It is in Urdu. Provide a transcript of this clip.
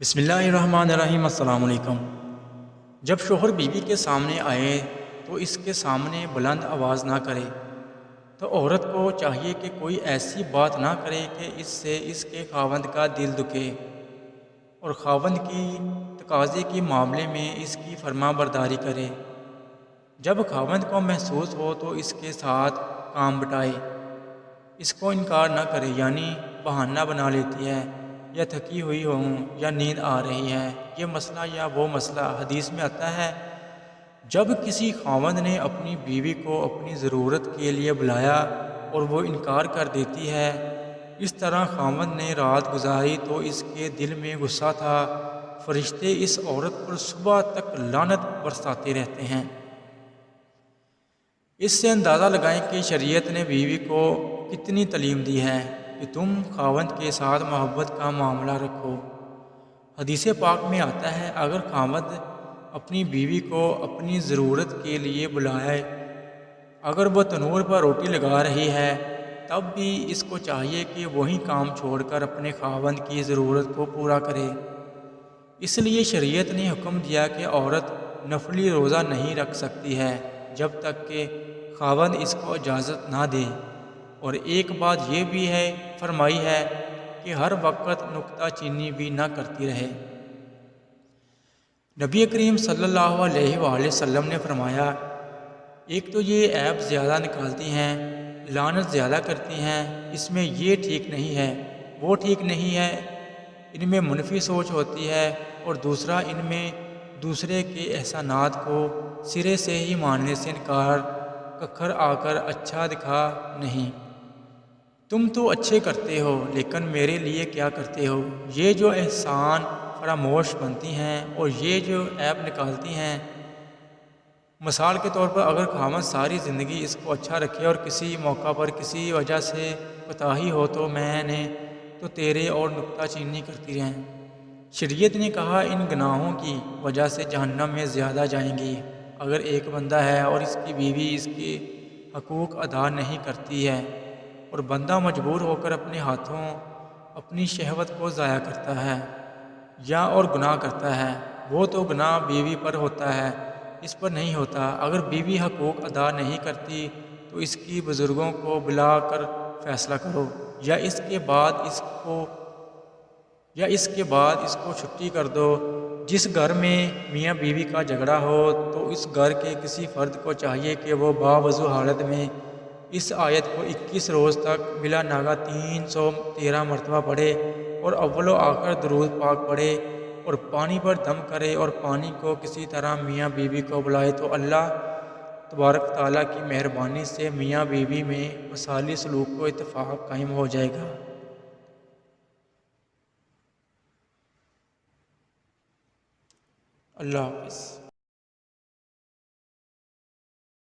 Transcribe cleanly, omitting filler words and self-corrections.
بسم اللہ الرحمن الرحیم۔ السلام علیکم۔ جب شوہر بیوی کے سامنے آئے تو اس کے سامنے بلند آواز نہ کرے، تو عورت کو چاہیے کہ کوئی ایسی بات نہ کرے کہ اس سے اس کے خاوند کا دل دکھے، اور خاوند کی تقاضے کے معاملے میں اس کی فرما برداری کرے۔ جب خاوند کو محسوس ہو تو اس کے ساتھ کام بٹائے، اس کو انکار نہ کرے، یعنی بہانہ بنا لیتی ہے، یا تھکی ہوئی ہوں، یا نیند آ رہی ہے، یہ مسئلہ یا وہ مسئلہ۔ حدیث میں آتا ہے، جب کسی خاوند نے اپنی بیوی کو اپنی ضرورت کے لیے بلایا اور وہ انکار کر دیتی ہے، اس طرح خاوند نے رات گزاری تو اس کے دل میں غصہ تھا، فرشتے اس عورت پر صبح تک لعنت برساتے رہتے ہیں۔ اس سے اندازہ لگائیں کہ شریعت نے بیوی کو کتنی تعلیم دی ہے کہ تم خاوند کے ساتھ محبت کا معاملہ رکھو۔ حدیث پاک میں آتا ہے، اگر خاوند اپنی بیوی کو اپنی ضرورت کے لیے بلائے، اگر وہ تنور پر روٹی لگا رہی ہے، تب بھی اس کو چاہیے کہ وہی کام چھوڑ کر اپنے خاوند کی ضرورت کو پورا کرے۔ اس لیے شریعت نے حکم دیا کہ عورت نفلی روزہ نہیں رکھ سکتی ہے جب تک کہ خاوند اس کو اجازت نہ دے، اور ایک بات یہ بھی ہے فرمائی ہے کہ ہر وقت نکتہ چینی بھی نہ کرتی رہے۔ نبی کریم صلی اللہ علیہ وآلہ وسلم نے فرمایا، ایک تو یہ عیب زیادہ نکالتی ہیں، لعنت زیادہ کرتی ہیں، اس میں یہ ٹھیک نہیں ہے، وہ ٹھیک نہیں ہے، ان میں منفی سوچ ہوتی ہے، اور دوسرا ان میں دوسرے کے احسانات کو سرے سے ہی ماننے سے انکار، ککھر آ کر اچھا دکھا نہیں۔ تم تو اچھے کرتے ہو لیکن میرے لیے کیا کرتے ہو؟ یہ جو احسان فراموش بنتی ہیں اور یہ جو عیب نکالتی ہیں۔ مثال کے طور پر اگر خاوند ساری زندگی اس کو اچھا رکھے اور کسی موقع پر کسی وجہ سے کوتاہی ہو تو میں نے تو تیرے اور نکتہ چینی کرتی رہیں۔ شریعت نے کہا ان گناہوں کی وجہ سے جہنم میں زیادہ جائیں گی۔ اگر ایک بندہ ہے اور اس کی بیوی اس کے حقوق ادا نہیں کرتی ہے، اور بندہ مجبور ہو کر اپنے ہاتھوں اپنی شہوت کو ضائع کرتا ہے یا اور گناہ کرتا ہے، وہ تو گناہ بیوی پر ہوتا ہے، اس پر نہیں ہوتا۔ اگر بیوی حقوق ادا نہیں کرتی تو اس کی بزرگوں کو بلا کر فیصلہ کرو، یا اس کے بعد اس کو چھٹی کر دو۔ جس گھر میں میاں بیوی کا جھگڑا ہو تو اس گھر کے کسی فرد کو چاہیے کہ وہ باوضو حالت میں اس آیت کو 21 روز تک بلا ناغہ 313 مرتبہ پڑھے، اور اول و آخر درود پاک پڑھے، اور پانی پر دم کرے، اور پانی کو کسی طرح میاں بیوی کو بلائے، تو اللہ تبارک تعالیٰ کی مہربانی سے میاں بیوی میں مثالی سلوک و اتفاق قائم ہو جائے گا۔ اللہ حافظ۔